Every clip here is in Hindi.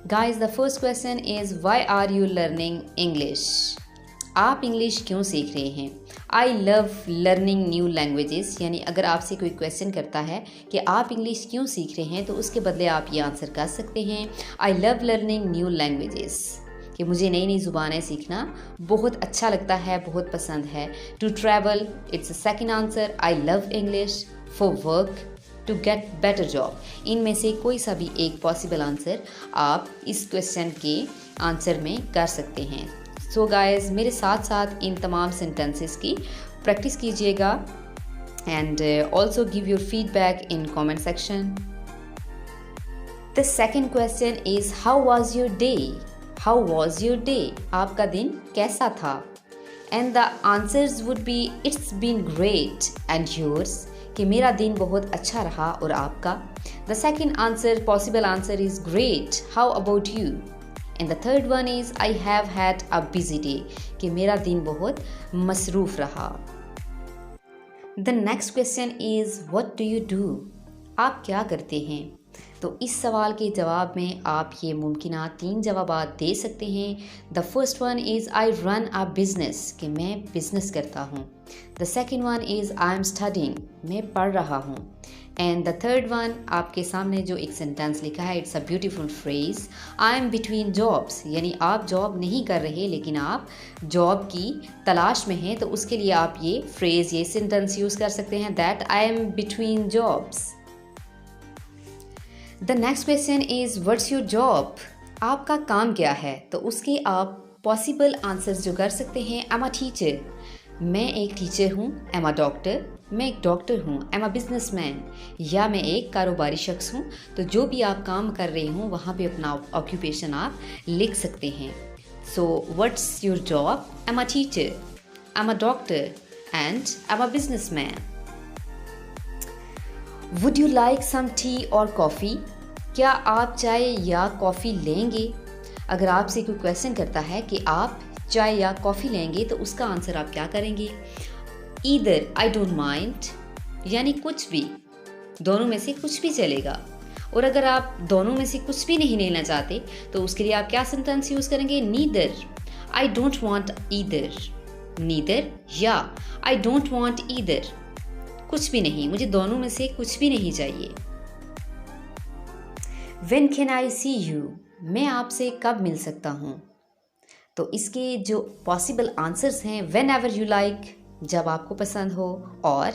Guys, the first question is why are you learning English? आप इंग्लिश क्यों सीख रहे हैं? I love learning new languages, यानी अगर आपसे कोई क्वेश्चन करता है कि आप इंग्लिश क्यों सीख रहे हैं तो उसके बदले आप ये आंसर कर सकते हैं I love learning new languages, कि मुझे नई नई ज़ुबानें सीखना बहुत अच्छा लगता है, बहुत पसंद है। To travel, it's a second answer. I love English. For work, to get better job. इनमें से कोई सा भी एक पॉसिबल आंसर आप इस क्वेश्चन के आंसर में कर सकते हैं। सो गाइस, मेरे साथ साथ इन तमाम सेंटेंसेस की प्रैक्टिस कीजिएगा and also give your feedback in comment section. The second question is how was your day? How was your day? आपका दिन कैसा था? And the answers would be it's been great and yours, कि मेरा दिन बहुत अच्छा रहा और आपका। The second answer, possible answer is great, how about you? And the third one is I have had a busy day, कि मेरा दिन बहुत मसरूफ रहा। The next question is what do you do? आप क्या करते हैं? तो इस सवाल के जवाब में आप ये मुमकिना 3 जवाब दे सकते हैं। The first one is I run a business, कि मैं बिजनेस करता हूँ। The second one is I am studying, मैं पढ़ रहा हूँ। एंड द थर्ड वन, आपके सामने जो एक सेंटेंस लिखा है, it's a beautiful phrase, I am between jobs, यानी आप जॉब नहीं कर रहे लेकिन आप जॉब की तलाश में हैं, तो उसके लिए आप ये फ्रेज, ये सेंटेंस यूज़ कर सकते हैं, that I am between jobs. The next question is what's your job? आपका काम क्या है? तो उसके आप पॉसिबल आंसर्स जो कर सकते हैं, एम अ टीचर, मैं एक टीचर हूँ। एम अ डॉक्टर, मैं एक डॉक्टर हूँ। एम अ बिजनेसमैन, या मैं एक कारोबारी शख्स हूँ। तो जो भी आप काम कर रहे हों वहाँ पे अपना ऑक्यूपेशन आप लिख सकते हैं। So what's your job? Am a teacher, am a doctor and am a businessman. Would you like some tea और कॉफ़ी? क्या आप चाय या कॉफ़ी लेंगे? अगर आपसे कोई क्वेश्चन करता है कि आप चाय या कॉफ़ी लेंगे तो उसका आंसर आप क्या करेंगे? ईदर आई डोंट माइंड, यानी कुछ भी, दोनों में से कुछ भी चलेगा। और अगर आप दोनों में से कुछ भी नहीं लेना चाहते तो उसके लिए आप क्या सेंटेंस यूज़ करेंगे? Neither I don't want either, neither या आई डोंट वांट ईदर, कुछ भी नहीं, मुझे दोनों में से कुछ भी नहीं चाहिए। When can I see you? मैं आपसे कब मिल सकता हूँ? तो इसके जो पॉसिबल आंसर्स हैं, whenever you like, जब आपको पसंद हो, और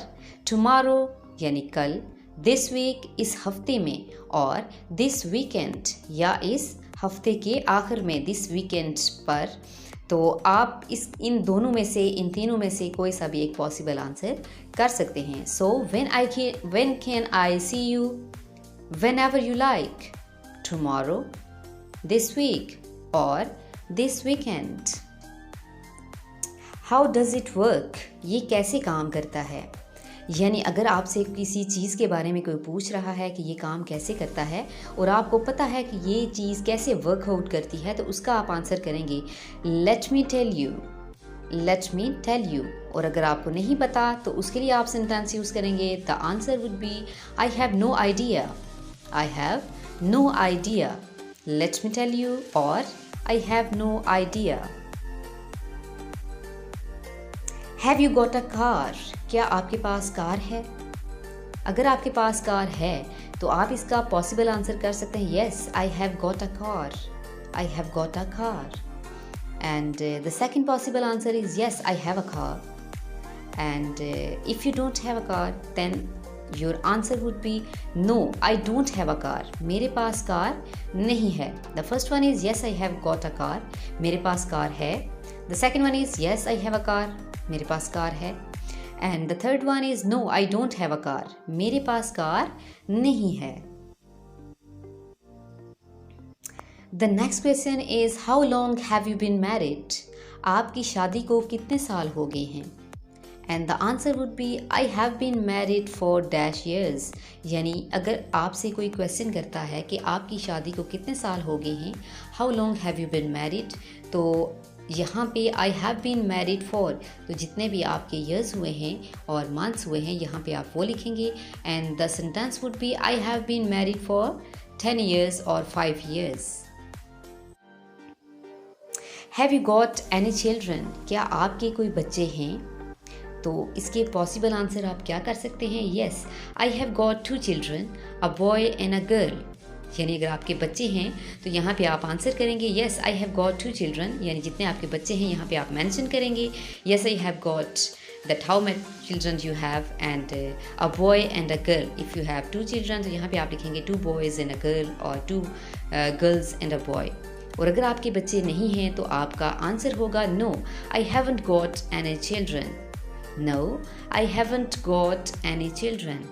tomorrow यानी कल, this week इस हफ्ते में, और this weekend या इस हफ्ते के आखिर में, this weekend पर। तो आप इन दोनों में से, इन तीनों में से कोई सा भी एक पॉसिबल आंसर कर सकते हैं। सो when can I see you? Whenever you like, tomorrow, this week or this weekend. How does it work? ये कैसे काम करता है? यानी अगर आपसे किसी चीज़ के बारे में कोई पूछ रहा है कि ये काम कैसे करता है और आपको पता है कि ये चीज़ कैसे वर्कआउट करती है, तो उसका आप आंसर करेंगे let me tell you, let me tell you. और अगर आपको नहीं पता तो उसके लिए आप सेंटेंस यूज़ करेंगे, the answer would be I have no idea, I have no idea, let me tell you और I have no idea. Have you got a car? क्या आपके पास कार है? अगर आपके पास कार है तो आप इसका पॉसिबल आंसर कर सकते हैं, yes I have got a car, I have got a car. And the second possible answer is yes I have a car. And if you don't have a car then your answer would be no I don't have a car, मेरे पास कार नहीं है। The first one is yes I have got a car, मेरे पास कार है। The second one is yes I have a car, मेरे पास कार है। And the third one is no I don't have a car, मेरे पास कार नहीं है। The next question is how long have you been married? आपकी शादी को कितने साल हो गए हैं? And the answer would be I have been married for dash years, यानी अगर आपसे कोई क्वेश्चन करता है कि आपकी शादी को कितने साल हो गए हैं, how long have you been married, तो यहाँ पे I have been married for, तो जितने भी आपके ईयर्स हुए हैं और मंथ्स हुए हैं यहाँ पे आप वो लिखेंगे। And the sentence would be I have been married for 10 years और 5 years। Have you got any children, क्या आपके कोई बच्चे हैं? तो इसके पॉसिबल आंसर आप क्या कर सकते हैं? Yes, I have got 2 children, a boy and a girl. यानी अगर आपके बच्चे हैं तो यहाँ पे आप आंसर करेंगे yes I have got 2 children, यानी जितने आपके बच्चे हैं यहाँ पे आप मेंशन करेंगे yes I have got that how many children you have and a boy and a girl. If you have 2 children तो यहाँ पे आप लिखेंगे 2 बॉयज़ एंड अ गर्ल और 2 गर्ल्स एंड अ बॉय। और अगर आपके बच्चे नहीं हैं तो आपका आंसर होगा no I haven't got any children. No I haven't got any children.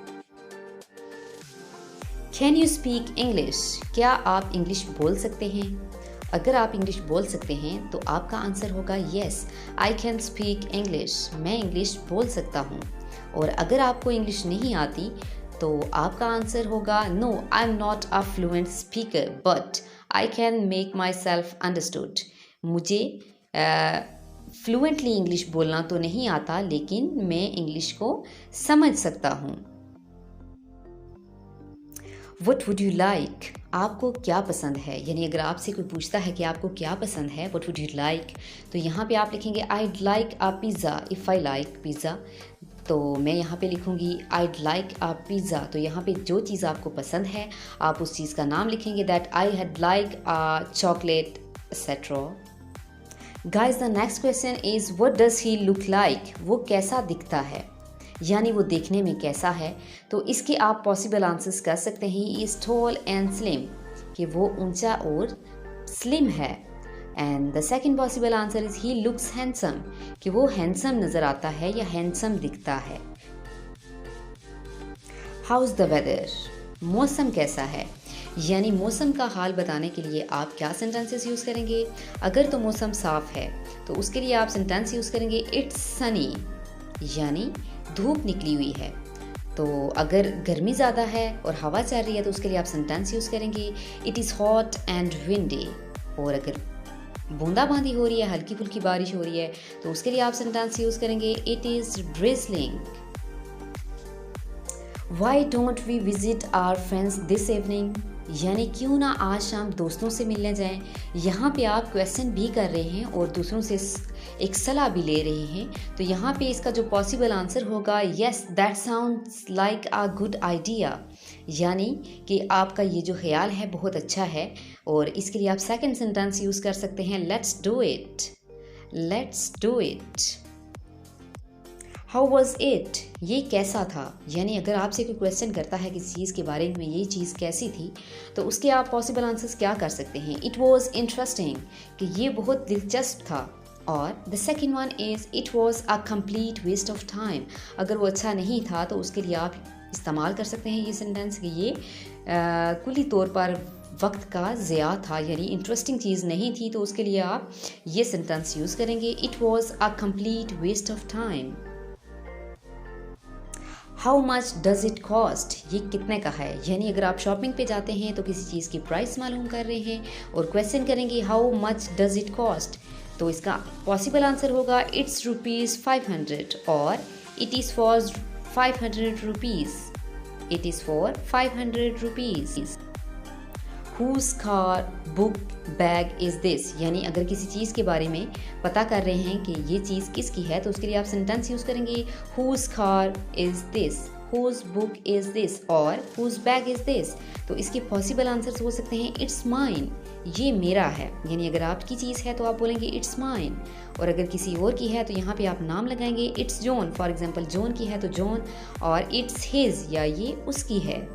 Can you speak English, क्या आप इंग्लिश बोल सकते हैं? अगर आप इंग्लिश बोल सकते हैं तो आपका आंसर होगा yes I can speak English, मैं इंग्लिश बोल सकता हूँ। और अगर आपको इंग्लिश नहीं आती तो आपका आंसर होगा no I am not a fluent speaker but I can make myself understood, मुझे फ्लुएंटली इंग्लिश बोलना तो नहीं आता लेकिन मैं इंग्लिश को समझ सकता हूँ। वट वुड यू लाइक, आपको क्या पसंद है? यानी अगर आपसे कोई पूछता है कि आपको क्या पसंद है, वट वुड यू लाइक, तो यहाँ पे आप लिखेंगे I'd like a pizza if I like pizza. तो मैं यहाँ पे लिखूँगी आईड लाइक अ पिज़्ज़ा, तो यहाँ पे जो चीज़ आपको पसंद है आप उस चीज़ का नाम लिखेंगे that I had like a chocolate etcetera. Guys the next question is what does he look like, वो कैसा दिखता है, यानी वो देखने में कैसा है। तो इसके आप पॉसिबल आंसर्स कर सकते हैं he is tall and slim, कि वो ऊंचा और स्लिम है। And the second possible answer is he looks handsome, कि वो हैंडसम नज़र आता है या हैंडसम दिखता है। हाउ इज़ द वेदर, मौसम कैसा है, यानी मौसम का हाल बताने के लिए आप क्या सेंटेंसेस यूज़ करेंगे? अगर तो मौसम साफ़ है तो उसके लिए आप सेंटेंस यूज़ करेंगे इट्स सनी, यानी धूप निकली हुई है। तो अगर गर्मी ज़्यादा है और हवा चल रही है तो उसके लिए आप सेंटेंस यूज़ करेंगे it is hot and windy. और अगर बूंदाबांदी हो रही है, हल्की फुल्की बारिश हो रही है, तो उसके लिए आप सेंटेंस यूज़ करेंगे it is drizzling. Why don't we visit our friends this evening, यानी क्यों ना आज शाम दोस्तों से मिलने जाएं। यहाँ पे आप क्वेश्चन भी कर रहे हैं और दूसरों से एक सलाह भी ले रहे हैं। तो यहाँ पे इसका जो पॉसिबल आंसर होगा yes that sounds like a good idea, यानी कि आपका ये जो ख्याल है बहुत अच्छा है। और इसके लिए आप सेकंड सेंटेंस यूज़ कर सकते हैं let's do it, let's do it. How was it, ये कैसा था, यानी अगर आपसे कोई क्वेश्चन करता है किसी चीज़ के बारे में ये चीज़ कैसी थी तो उसके आप पॉसिबल आंसर्स क्या कर सकते हैं? इट वॉज इंटरेस्टिंग, कि ये बहुत दिलचस्प था। और the second one is it was a complete waste of time, अगर वो अच्छा नहीं था तो उसके लिए आप इस्तेमाल कर सकते हैं ये सेंटेंस कि ये कुली तौर पर वक्त का ज़िया था, यानी इंटरेस्टिंग चीज़ नहीं थी। तो उसके लिए आप ये सेंटेंस यूज़ करेंगे it was a complete waste of time. How much does it cost, ये कितने का है, यानी अगर आप शॉपिंग पे जाते हैं तो किसी चीज़ की प्राइस मालूम कर रहे हैं और क्वेश्चन करेंगे how much does it cost, तो इसका पॉसिबल आंसर होगा इट्स ₹500 और it is for 500 rupees, it is for 500 rupees. Who's car book bag is this, यानी अगर किसी चीज़ के बारे में पता कर रहे हैं कि ये चीज़ किसकी है तो उसके लिए आप सेंटेंस यूज़ करेंगे who's car is this, who's book is this और हुज़ बैग इज़ दिस। तो इसके पॉसिबल आंसर्स हो सकते हैं इट्स माइन, ये मेरा है, यानी अगर आपकी चीज़ है तो आप बोलेंगे इट्स माइन। और अगर किसी और की है तो यहाँ पे आप नाम लगाएंगे it's John, for example John की है तो जॉन, और इट्स हिज, या ये उसकी है।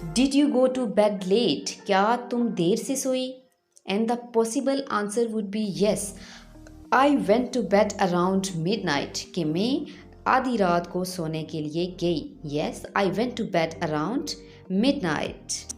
Did you go to bed late, क्या तुम देर से सोई? And the possible answer would be yes I went to bed around midnight, कि मैं आधी रात को सोने के लिए गई। Yes I went to bed around midnight.